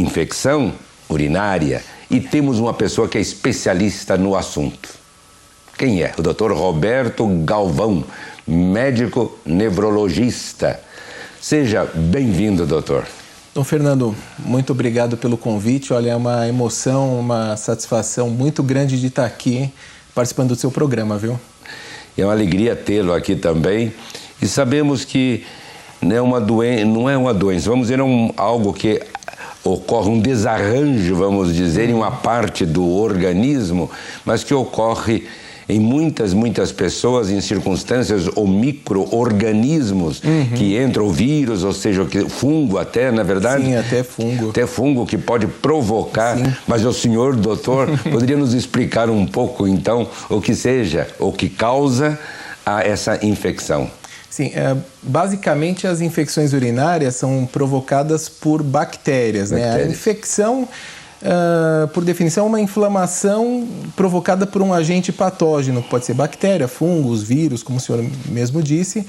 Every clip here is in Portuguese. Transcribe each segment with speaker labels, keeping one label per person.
Speaker 1: infecção urinária e temos uma pessoa que é especialista no assunto. Quem é? O Dr. Roberto Galvão, médico neurologista. Seja bem-vindo, doutor.
Speaker 2: Dom Fernando, muito obrigado pelo convite. Olha, é uma emoção, uma satisfação muito grande de estar aqui participando do seu programa, viu?
Speaker 1: É uma alegria tê-lo aqui também. E sabemos que não é uma doença, vamos dizer, algo que ocorre, um desarranjo, vamos dizer, em uma parte do organismo, mas que ocorre em muitas pessoas, em circunstâncias ou micro-organismos que entram, o vírus, ou seja, fungo até, na verdade?
Speaker 2: Sim, até fungo.
Speaker 1: Até fungo que pode provocar. Sim. Mas o senhor, doutor, poderia nos explicar um pouco, então, o que causa essa infecção?
Speaker 2: Sim, basicamente as infecções urinárias são provocadas por bactérias, né? A infecção, por definição, é uma inflamação provocada por um agente patógeno, pode ser bactéria, fungos, vírus, como o senhor mesmo disse.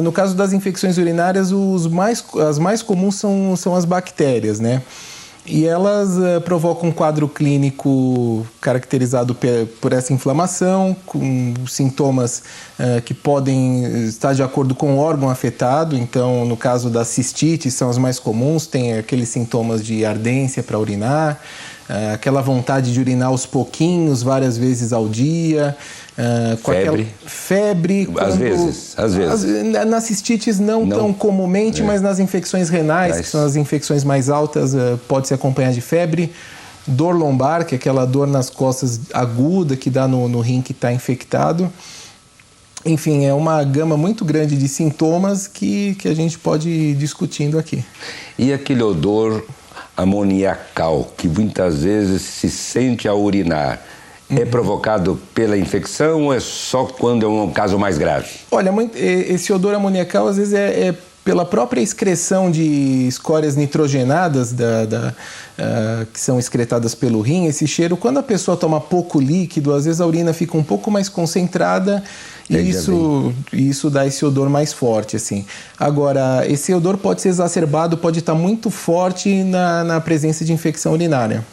Speaker 2: No caso das infecções urinárias, as mais comuns são as bactérias, né? E elas provocam um quadro clínico caracterizado por essa inflamação, com sintomas que podem estar de acordo com o órgão afetado. Então, no caso das cistites, são as mais comuns, tem aqueles sintomas de ardência para urinar, aquela vontade de urinar aos pouquinhos, várias vezes ao dia. Febre.
Speaker 1: Às vezes.
Speaker 2: Nas cistites não tão comumente, mas nas infecções renais, que são as infecções mais altas, pode se acompanhar de febre. Dor lombar, que é aquela dor nas costas aguda que dá no rim que está infectado. Enfim, é uma gama muito grande de sintomas que a gente pode ir discutindo aqui.
Speaker 1: E aquele odor amoniacal que muitas vezes se sente ao urinar, é provocado pela infecção ou é só quando é um caso mais grave?
Speaker 2: Olha, esse odor amoniacal às vezes é pela própria excreção de escórias nitrogenadas que são excretadas pelo rim. Esse cheiro, quando a pessoa toma pouco líquido, às vezes a urina fica um pouco mais concentrada e isso dá esse odor mais forte, assim. Agora, esse odor pode ser exacerbado, pode estar muito forte na presença de infecção urinária.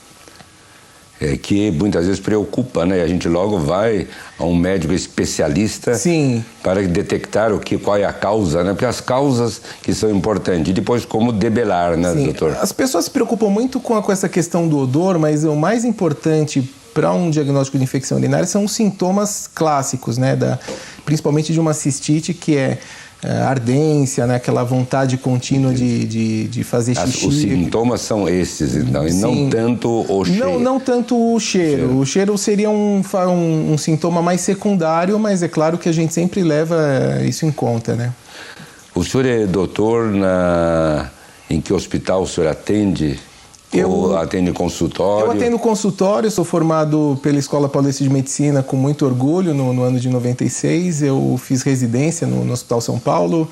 Speaker 1: Que muitas vezes preocupa, né? A gente logo vai a um médico especialista.
Speaker 2: Sim.
Speaker 1: Para detectar qual é a causa, né? Porque as causas que são importantes. E depois como debelar, né,
Speaker 2: Sim.
Speaker 1: doutor?
Speaker 2: As pessoas se preocupam muito com essa questão do odor, mas o mais importante para um diagnóstico de infecção urinária são os sintomas clássicos, né? Principalmente de uma cistite, que é ardência, né? Aquela vontade contínua de fazer xixi.
Speaker 1: Os sintomas são esses, então, e não tanto o cheiro.
Speaker 2: Não tanto o cheiro. O cheiro seria um sintoma mais secundário, mas é claro que a gente sempre leva isso em conta, né?
Speaker 1: O senhor é doutor em que hospital o senhor atende? Ou atende consultório?
Speaker 2: Eu atendo consultório, sou formado pela Escola Paulista de Medicina com muito orgulho no ano de 96. Eu fiz residência no Hospital São Paulo,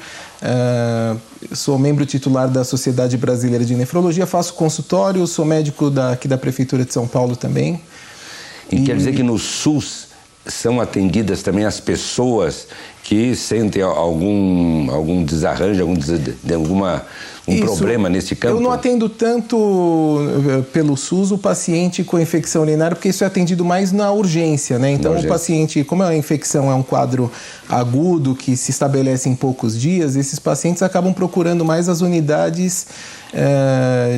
Speaker 2: sou membro titular da Sociedade Brasileira de Nefrologia, faço consultório, sou médico aqui da Prefeitura de São Paulo também.
Speaker 1: E quer dizer que no SUS são atendidas também as pessoas que sentem algum desarranjo, um problema nesse campo?
Speaker 2: Eu não atendo tanto pelo SUS o paciente com infecção urinária, porque isso é atendido mais na urgência, né? Então o paciente, como a infecção é um quadro agudo que se estabelece em poucos dias, esses pacientes acabam procurando mais as unidades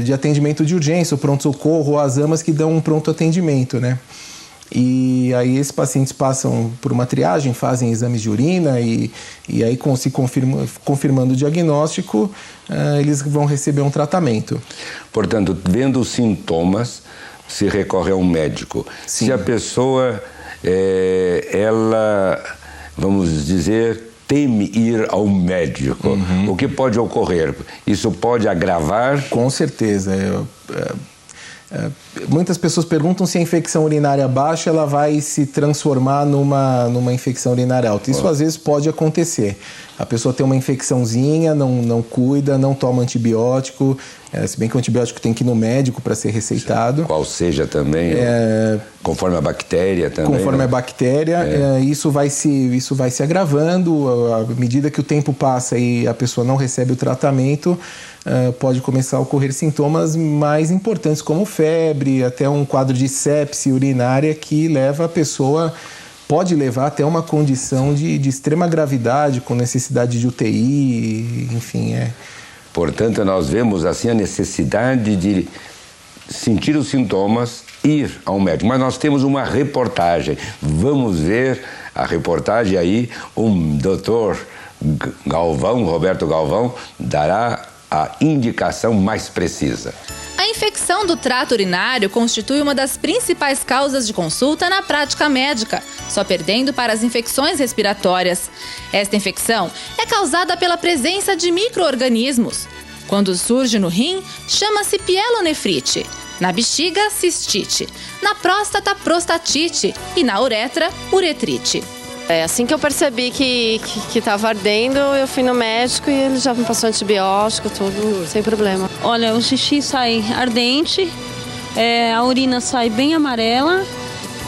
Speaker 2: de atendimento de urgência, o pronto-socorro ou as AMAs que dão um pronto atendimento, né? E aí esses pacientes passam por uma triagem, fazem exames de urina e aí confirmando o diagnóstico, eles vão receber um tratamento.
Speaker 1: Portanto, vendo os sintomas, se recorre a um médico.
Speaker 2: Sim.
Speaker 1: Se a pessoa, ela, vamos dizer, teme ir ao médico, o que pode ocorrer? Isso pode agravar?
Speaker 2: Com certeza. Muitas pessoas perguntam se a infecção urinária baixa ela vai se transformar numa infecção urinária alta. Isso às vezes pode acontecer. A pessoa tem uma infecçãozinha, não cuida, não toma antibiótico, se bem que o antibiótico tem que ir no médico para ser receitado.
Speaker 1: Qual seja também, conforme a bactéria também.
Speaker 2: Conforme a bactéria, isso vai se agravando. À medida que o tempo passa e a pessoa não recebe o tratamento, pode começar a ocorrer sintomas mais importantes, como febre, até um quadro de sepse urinária que leva a pessoa... Pode levar até uma condição de extrema gravidade, com necessidade de UTI, enfim.
Speaker 1: Portanto, nós vemos assim a necessidade de sentir os sintomas, ir ao médico. Mas nós temos uma reportagem. Vamos ver a reportagem aí. O doutor Galvão, Roberto Galvão, dará a indicação mais precisa.
Speaker 3: A infecção do trato urinário constitui uma das principais causas de consulta na prática médica, só perdendo para as infecções respiratórias. Esta infecção é causada pela presença de micro-organismos. Quando surge no rim, chama-se pielonefrite, na bexiga, cistite, na próstata, prostatite e na uretra, uretrite.
Speaker 4: Assim que eu percebi que estava ardendo, eu fui no médico e ele já me passou antibiótico, tudo sem problema.
Speaker 5: Olha, o xixi sai ardente, a urina sai bem amarela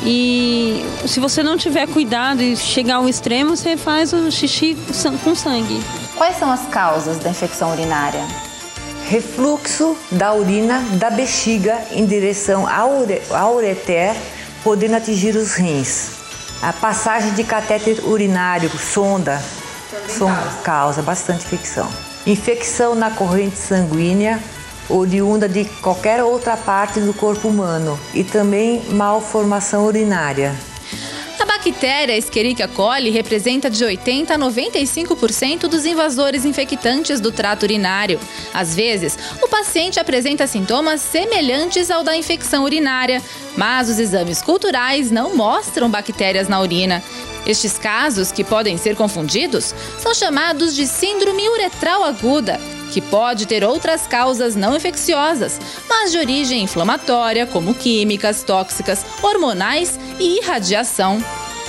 Speaker 5: e se você não tiver cuidado e chegar ao extremo, você faz o xixi com sangue.
Speaker 3: Quais são as causas da infecção urinária?
Speaker 6: Refluxo da urina da bexiga em direção ao ureter, podendo atingir os rins. A passagem de catéter urinário, sonda causa bastante infecção. Infecção na corrente sanguínea, oriunda de qualquer outra parte do corpo humano e também malformação urinária.
Speaker 3: A bactéria Escherichia coli representa de 80% a 95% dos invasores infectantes do trato urinário. Às vezes, o paciente apresenta sintomas semelhantes ao da infecção urinária, mas os exames culturais não mostram bactérias na urina. Estes casos, que podem ser confundidos, são chamados de síndrome uretral aguda, que pode ter outras causas não infecciosas, mas de origem inflamatória, como químicas, tóxicas, hormonais e irradiação.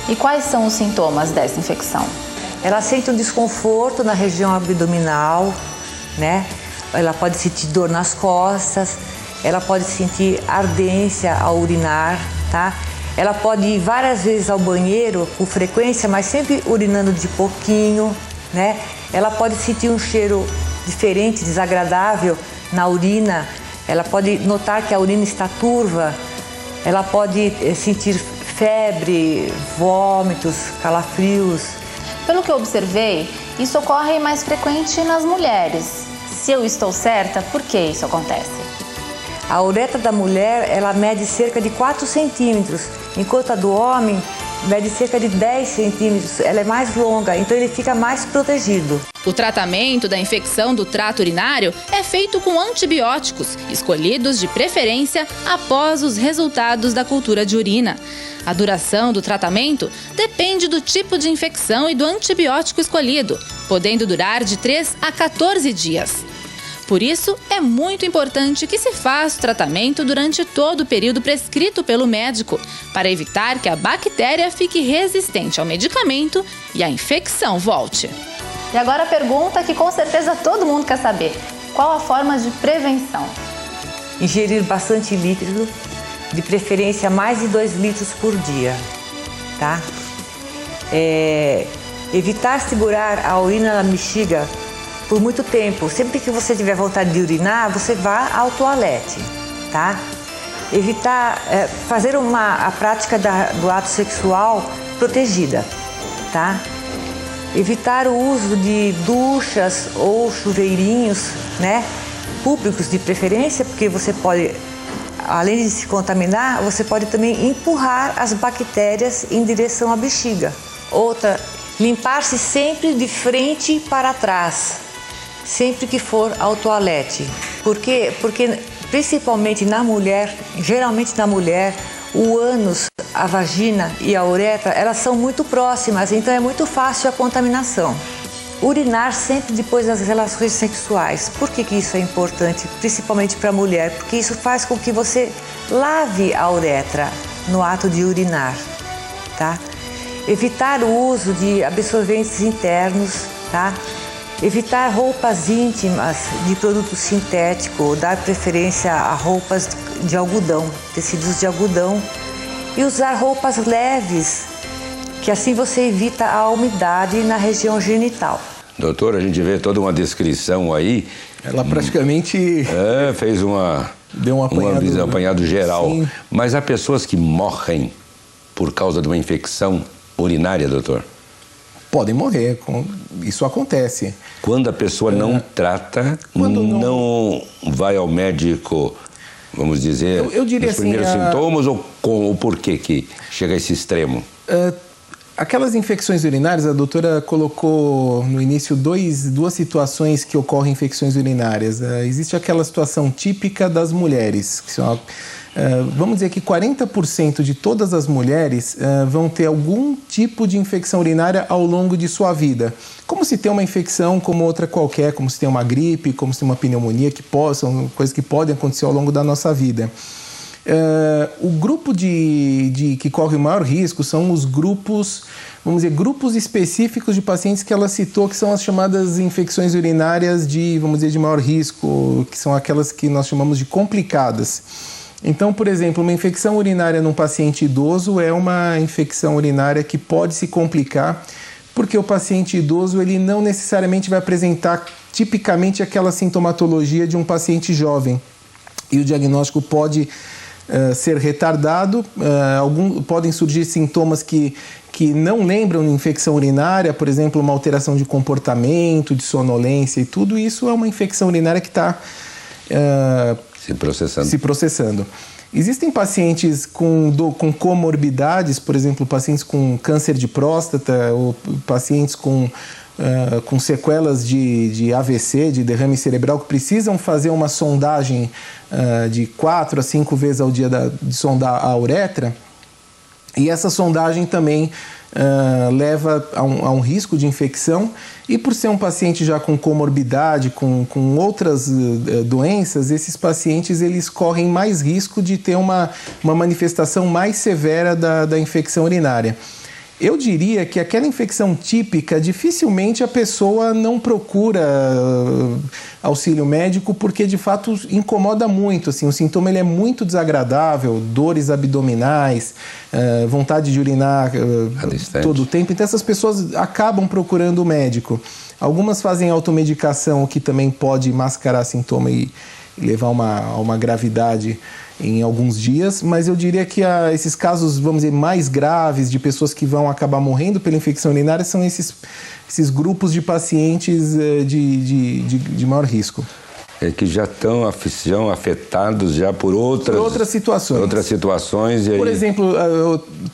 Speaker 7: E quais são os sintomas dessa infecção?
Speaker 6: Ela sente um desconforto na região abdominal, né? Ela pode sentir dor nas costas, ela pode sentir ardência ao urinar, tá? Ela pode ir várias vezes ao banheiro com frequência, mas sempre urinando de pouquinho, né? Ela pode sentir um cheiro diferente, desagradável na urina. Ela pode notar que a urina está turva. Ela pode sentir febre, vômitos, calafrios.
Speaker 7: Pelo que eu observei, isso ocorre mais frequente nas mulheres. Se eu estou certa, por que isso acontece?
Speaker 6: A uretra da mulher, ela mede cerca de 4 centímetros, enquanto a do homem mede cerca de 10 centímetros. Ela é mais longa, então ele fica mais protegido.
Speaker 3: O tratamento da infecção do trato urinário é feito com antibióticos, escolhidos de preferência após os resultados da cultura de urina. A duração do tratamento depende do tipo de infecção e do antibiótico escolhido, podendo durar de 3 a 14 dias. Por isso, é muito importante que se faça o tratamento durante todo o período prescrito pelo médico, para evitar que a bactéria fique resistente ao medicamento e a infecção volte.
Speaker 7: E agora a pergunta que com certeza todo mundo quer saber: qual a forma de prevenção?
Speaker 6: Ingerir bastante líquido, de preferência mais de 2 litros por dia, tá? Evitar segurar a urina na bexiga por muito tempo. Sempre que você tiver vontade de urinar, você vá ao toalete, tá? Evitar fazer a prática do ato sexual protegida, tá? Evitar o uso de duchas ou chuveirinhos, né? Públicos de preferência, porque você pode, além de se contaminar, você pode também empurrar as bactérias em direção à bexiga. Outra, limpar-se sempre de frente para trás, sempre que for ao toalete. Por quê? Porque principalmente na mulher, geralmente na mulher, o ânus, a vagina e a uretra, elas são muito próximas, então é muito fácil a contaminação. Urinar sempre depois das relações sexuais. Por que isso é importante, principalmente para a mulher? Porque isso faz com que você lave a uretra no ato de urinar, tá? Evitar o uso de absorventes internos, tá? Evitar roupas íntimas de produto sintético, dar preferência a roupas de algodão, tecidos de algodão, e usar roupas leves, que assim você evita a umidade na região genital.
Speaker 1: Doutor, a gente vê toda uma descrição aí.
Speaker 2: Ela praticamente...
Speaker 1: fez
Speaker 2: deu um
Speaker 1: apanhado geral.
Speaker 2: Sim.
Speaker 1: Mas há pessoas que morrem por causa de uma infecção urinária, doutor?
Speaker 2: Podem morrer, isso acontece.
Speaker 1: Quando a pessoa não trata, não vai ao médico, vamos dizer,
Speaker 2: eu diria
Speaker 1: nos primeiros
Speaker 2: assim,
Speaker 1: sintomas, ou por que chega a esse extremo?
Speaker 2: Aquelas infecções urinárias, a doutora colocou no início duas situações que ocorrem infecções urinárias. Existe aquela situação típica das mulheres, que são... vamos dizer que 40% de todas as mulheres vão ter algum tipo de infecção urinária ao longo de sua vida. Como se tem uma infecção como outra qualquer, como se tem uma gripe, como se tem uma pneumonia, são coisas que podem acontecer ao longo da nossa vida. O grupo que corre o maior risco são os grupos, vamos dizer, grupos específicos de pacientes que ela citou, que são as chamadas infecções urinárias de maior risco, que são aquelas que nós chamamos de complicadas. Então, por exemplo, uma infecção urinária num paciente idoso é uma infecção urinária que pode se complicar, porque o paciente idoso ele não necessariamente vai apresentar tipicamente aquela sintomatologia de um paciente jovem. E o diagnóstico pode ser retardado, podem surgir sintomas que não lembram de infecção urinária, por exemplo, uma alteração de comportamento, de sonolência e tudo isso é uma infecção urinária que está se processando. Existem pacientes com comorbidades, por exemplo, pacientes com câncer de próstata ou pacientes com sequelas de AVC, de derrame cerebral, que precisam fazer uma sondagem de 4 a 5 vezes ao dia de sondar a uretra. E essa sondagem também leva a um risco de infecção. E por ser um paciente já com comorbidade, com outras doenças, esses pacientes eles correm mais risco de ter uma manifestação mais severa da infecção urinária. Eu diria que aquela infecção típica, dificilmente a pessoa não procura auxílio médico, porque de fato incomoda muito. Assim, o sintoma ele é muito desagradável, dores abdominais, vontade de urinar todo o tempo. Então essas pessoas acabam procurando o médico. Algumas fazem automedicação, o que também pode mascarar sintoma e levar a uma gravidade em alguns dias, mas eu diria que esses casos, vamos dizer, mais graves de pessoas que vão acabar morrendo pela infecção urinária são esses grupos de pacientes de maior risco.
Speaker 1: Que já estão afetados já por outras situações. E aí...
Speaker 2: Por exemplo,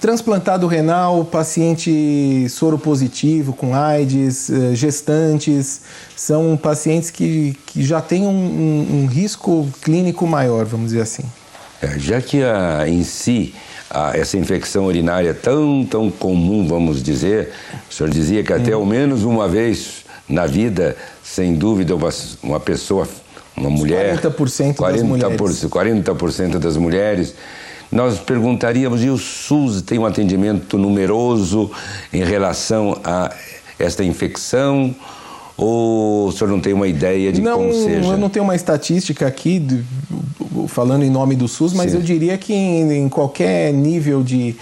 Speaker 2: transplantado renal, paciente soropositivo com AIDS, gestantes, são pacientes que já têm um risco clínico maior, vamos dizer assim.
Speaker 1: Já que em si essa infecção urinária é tão comum, vamos dizer, o senhor dizia que até ao menos uma vez na vida, sem dúvida, uma pessoa, uma mulher... 40% das mulheres. Nós perguntaríamos, e o SUS tem um atendimento numeroso em relação a esta infecção? Ou o senhor não tem uma ideia de como seja?
Speaker 2: Eu não tenho uma estatística aqui falando em nome do SUS, mas Sim. Eu diria que em qualquer nível de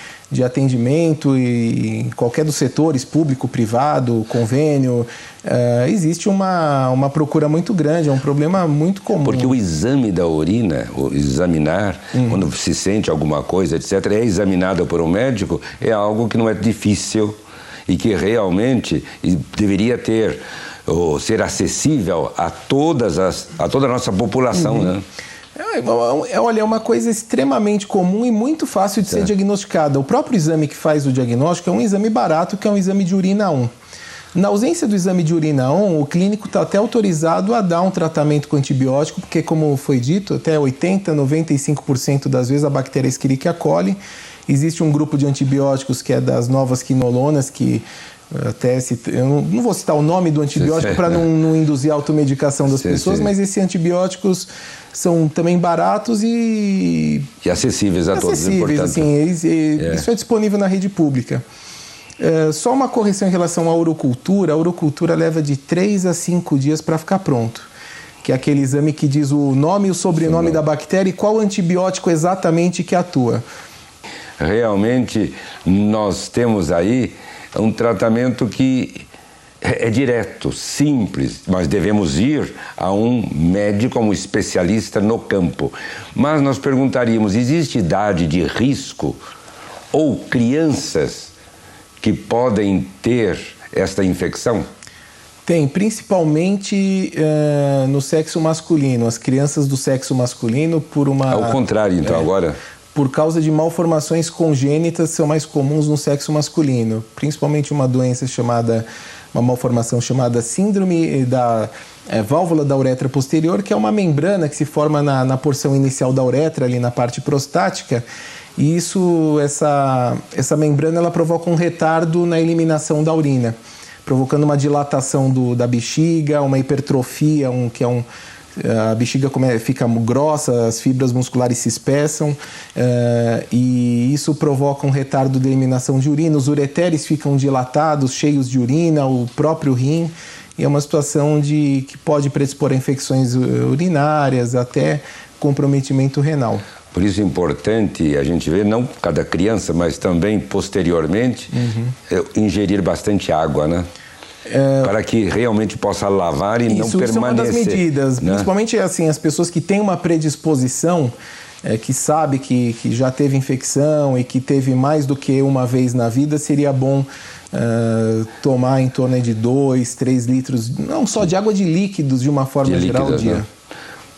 Speaker 2: atendimento e em qualquer dos setores, público, privado, convênio, existe uma procura muito grande, é um problema muito comum.
Speaker 1: Porque o exame da urina, o examinar, quando se sente alguma coisa, etc., é examinado por um médico, é algo que não é difícil e que realmente deveria ter ou ser acessível a toda a nossa população, né?
Speaker 2: Olha, é uma coisa extremamente comum e muito fácil de ser diagnosticada. O próprio exame que faz o diagnóstico é um exame barato, que é um exame de urina 1. Na ausência do exame de urina 1, o clínico está até autorizado a dar um tratamento com antibiótico, porque, como foi dito, até 80%, 95% das vezes a bactéria Escherichia coli. Existe um grupo de antibióticos que é das novas quinolonas, que eu não vou citar o nome do antibiótico para não induzir a automedicação das pessoas, mas esses antibióticos são também baratos e
Speaker 1: acessíveis a todos.
Speaker 2: Acessíveis, assim, isso é disponível na rede pública. Só uma correção em relação à urocultura. A urocultura leva de 3 a 5 dias para ficar pronto. Que é aquele exame que diz o nome e o sobrenome da bactéria e qual antibiótico exatamente que atua.
Speaker 1: Realmente, nós temos aí um tratamento que é direto, simples, mas devemos ir a um médico, a um especialista no campo. Mas nós perguntaríamos, existe idade de risco ou crianças que podem ter esta infecção?
Speaker 2: Tem, principalmente no sexo masculino. As crianças do sexo masculino por uma...
Speaker 1: Ao contrário, então, agora...
Speaker 2: Por causa de malformações congênitas são mais comuns no sexo masculino. Principalmente uma doença chamada... Uma malformação chamada síndrome da válvula da uretra posterior, que é uma membrana que se forma na porção inicial da uretra, ali na parte prostática. E essa membrana ela provoca um retardo na eliminação da urina, provocando uma dilatação da bexiga, uma hipertrofia, a bexiga fica grossa, as fibras musculares se espessam e isso provoca um retardo de eliminação de urina. Os ureteres ficam dilatados, cheios de urina, o próprio rim. E é uma situação que pode predispor a infecções urinárias, até comprometimento renal.
Speaker 1: Por isso é importante a gente ver, não cada criança, mas também posteriormente, ingerir bastante água, né? Para que realmente possa lavar e não permanecer. Isso é uma das medidas, né?
Speaker 2: Principalmente assim, as pessoas que têm uma predisposição, que sabe que já teve infecção e que teve mais do que uma vez na vida, seria bom tomar em torno de 2, 3 litros, não só de água, de líquidos de uma forma geral ao dia. Né?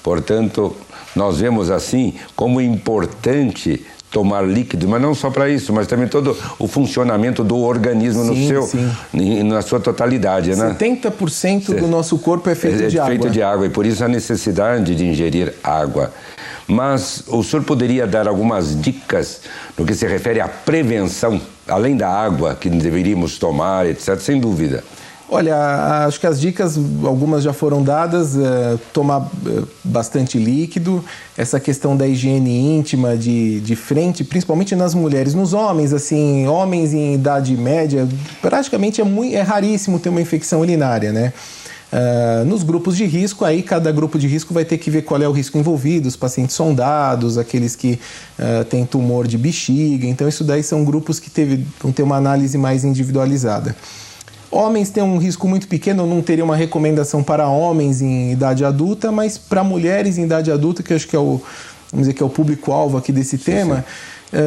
Speaker 1: Portanto, nós vemos assim como é importante tomar líquido, mas não só para isso, mas também todo o funcionamento do organismo na sua totalidade, né?
Speaker 2: 70% do nosso corpo é feito de água.
Speaker 1: É feito de água, e por isso a necessidade de ingerir água. Mas o senhor poderia dar algumas dicas no que se refere à prevenção, além da água que deveríamos tomar, etc., sem dúvida.
Speaker 2: Olha, acho que as dicas, algumas já foram dadas, tomar bastante líquido, essa questão da higiene íntima de frente, principalmente nas mulheres. Nos homens, assim, homens em idade média, praticamente é raríssimo ter uma infecção urinária, né? Nos grupos de risco, aí cada grupo de risco vai ter que ver qual é o risco envolvido, os pacientes sondados, aqueles que têm tumor de bexiga, então isso daí são grupos que vão ter uma análise mais individualizada. Homens têm um risco muito pequeno, não teria uma recomendação para homens em idade adulta, mas para mulheres em idade adulta, que eu acho que vamos dizer que é o público-alvo aqui desse tema,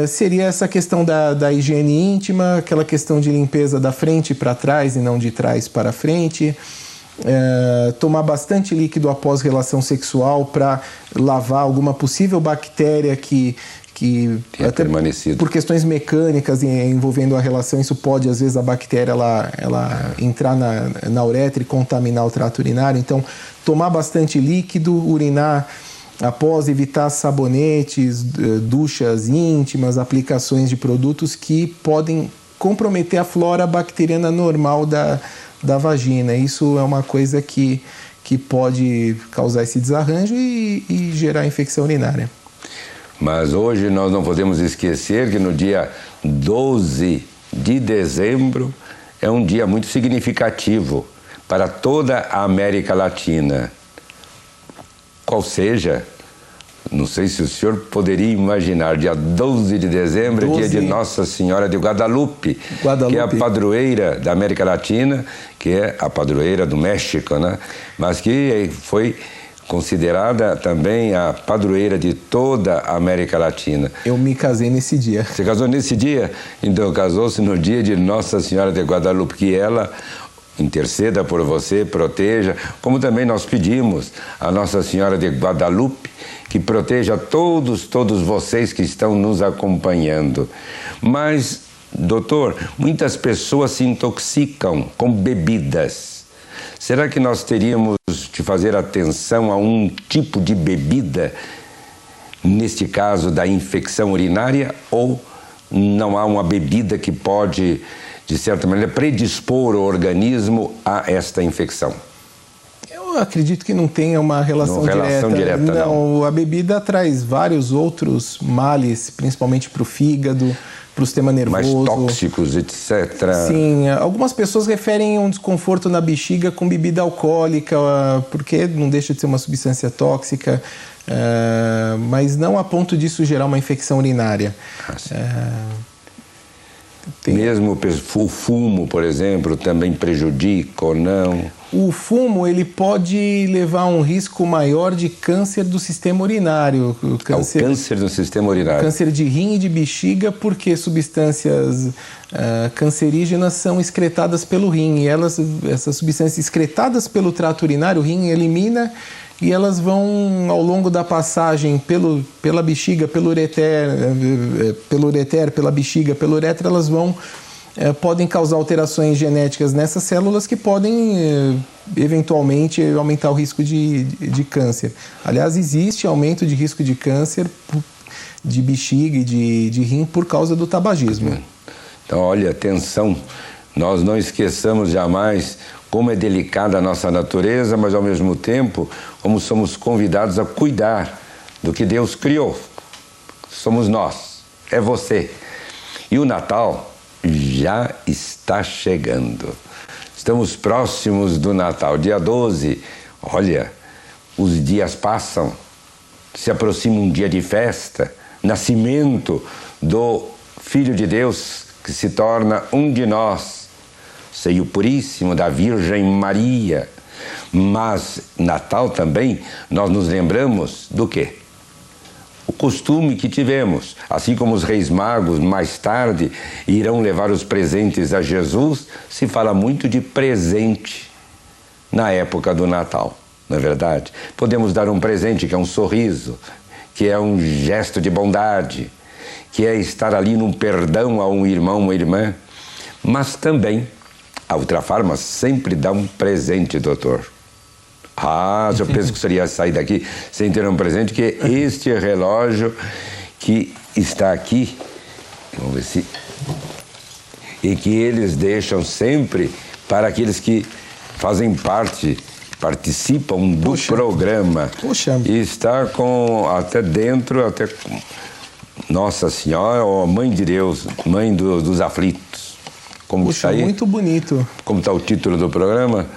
Speaker 2: seria essa questão da higiene íntima, aquela questão de limpeza da frente para trás e não de trás para frente, tomar bastante líquido após relação sexual para lavar alguma possível bactéria que até por questões mecânicas envolvendo a relação, isso pode, às vezes, a bactéria ela entrar na uretra e contaminar o trato urinário. Então, tomar bastante líquido, urinar após, evitar sabonetes, duchas íntimas, aplicações de produtos que podem comprometer a flora bacteriana normal da vagina. Isso é uma coisa que pode causar esse desarranjo e gerar infecção urinária.
Speaker 1: Mas hoje nós não podemos esquecer que no dia 12 de dezembro é um dia muito significativo para toda a América Latina. Qual seja, não sei se o senhor poderia imaginar, dia 12 de dezembro é dia de Nossa Senhora de Guadalupe, que é a padroeira da América Latina, que é a padroeira do México, né? Mas que foi considerada também a padroeira de toda a América Latina.
Speaker 2: Eu me casei nesse dia.
Speaker 1: Você casou nesse dia? Então, casou-se no dia de Nossa Senhora de Guadalupe, que ela interceda por você, proteja, como também nós pedimos a Nossa Senhora de Guadalupe que proteja todos vocês que estão nos acompanhando. Mas, doutor, muitas pessoas se intoxicam com bebidas. Será que nós teríamos de fazer atenção a um tipo de bebida, neste caso da infecção urinária, ou não há uma bebida que pode, de certa maneira, predispor o organismo a esta infecção?
Speaker 2: Eu acredito que não tenha uma relação direta. Não, a bebida traz vários outros males, principalmente para o fígado, o sistema nervoso.
Speaker 1: Mais tóxicos, etc.
Speaker 2: Sim, algumas pessoas referem um desconforto na bexiga com bebida alcoólica, porque não deixa de ser uma substância tóxica, mas não a ponto disso gerar uma infecção urinária.
Speaker 1: Mesmo o fumo, por exemplo, também prejudica ou não?
Speaker 2: O fumo, ele pode levar a um risco maior de câncer do sistema urinário.
Speaker 1: O câncer do sistema urinário.
Speaker 2: Câncer de rim e de bexiga, porque substâncias cancerígenas são excretadas pelo rim. E essas substâncias excretadas pelo trato urinário, o rim elimina e elas vão, ao longo da passagem pela bexiga, pelo ureter, pela bexiga, pelo uretra, elas podem causar alterações genéticas nessas células que podem, eventualmente, aumentar o risco de câncer. Aliás, existe aumento de risco de câncer de bexiga e de rim por causa do tabagismo.
Speaker 1: Então, olha, atenção, nós não esqueçamos jamais como é delicada a nossa natureza, mas ao mesmo tempo, como somos convidados a cuidar do que Deus criou. Somos nós, é você. E o Natal já está chegando. Estamos próximos do Natal, dia 12. Olha, os dias passam, se aproxima um dia de festa, nascimento do Filho de Deus, que se torna um de nós. Seio puríssimo da Virgem Maria. Mas Natal também nós nos lembramos do quê? O costume que tivemos, assim como os reis magos mais tarde irão levar os presentes a Jesus, se fala muito de presente na época do Natal, não é verdade? Podemos dar um presente que é um sorriso, que é um gesto de bondade, que é estar ali num perdão a um irmão, uma irmã, mas também a Ultrafarma sempre dá um presente, doutor. Eu penso que seria sair daqui sem ter um presente, que é este relógio que está aqui. Vamos ver se... E que eles deixam sempre para aqueles que fazem parte, participam do programa. E está com até dentro, até com Nossa Senhora, ou Mãe de Deus, Mãe dos Aflitos. Como está aí?
Speaker 2: Muito bonito.
Speaker 1: Como está o título do programa?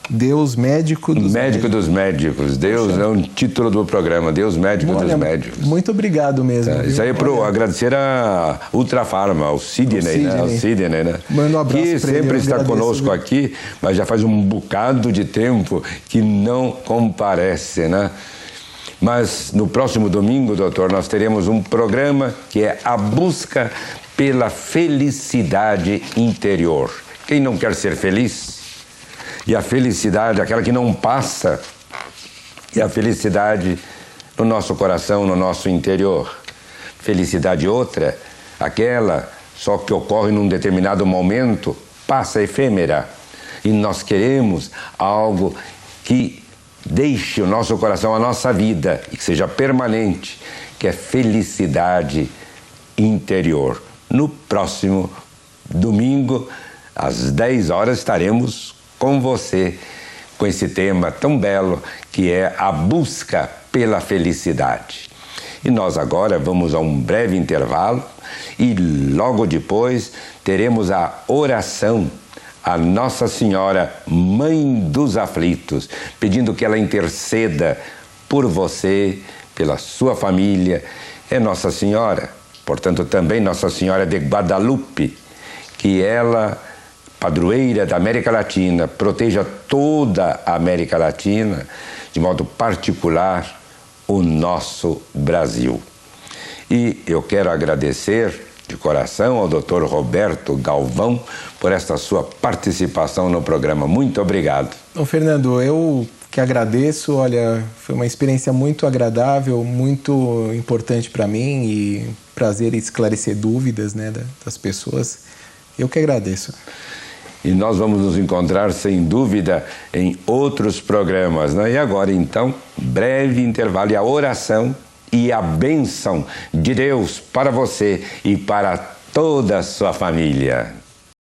Speaker 2: Deus Médico dos
Speaker 1: Médico dos Médicos. Deus é um título do programa. Deus Médico dos Médicos.
Speaker 2: Muito obrigado mesmo.
Speaker 1: Isso aí é para agradecer a Ultrafarma, ao Sidney, né? Ao Sidney, né?
Speaker 2: Manda um abraço
Speaker 1: que sempre está conosco aqui, mas já faz um bocado de tempo que não comparece, né? Mas no próximo domingo, doutor, nós teremos um programa que é a busca pela felicidade interior. Quem não quer ser feliz? E a felicidade, aquela que não passa, é a felicidade no nosso coração, no nosso interior. Felicidade outra, aquela só que ocorre num determinado momento, passa, efêmera. E nós queremos algo que deixe o nosso coração, a nossa vida, e que seja permanente, que é felicidade interior. No próximo domingo, às 10 horas, estaremos com você, com esse tema tão belo que é a busca pela felicidade. E nós agora vamos a um breve intervalo e logo depois teremos a oração a Nossa Senhora, Mãe dos Aflitos, pedindo que ela interceda por você, pela sua família. É Nossa Senhora, portanto também Nossa Senhora de Guadalupe, que ela, padroeira da América Latina, proteja toda a América Latina, de modo particular o nosso Brasil. E eu quero agradecer de coração ao Dr. Roberto Galvão por esta sua participação no programa. Muito obrigado.
Speaker 2: Fernando, eu que agradeço. Olha, foi uma experiência muito agradável, muito importante para mim e prazer em esclarecer dúvidas, né, das pessoas. Eu que agradeço.
Speaker 1: E nós vamos nos encontrar, sem dúvida, em outros programas, né? E agora, então, breve intervalo e a oração e a bênção de Deus para você e para toda a sua família.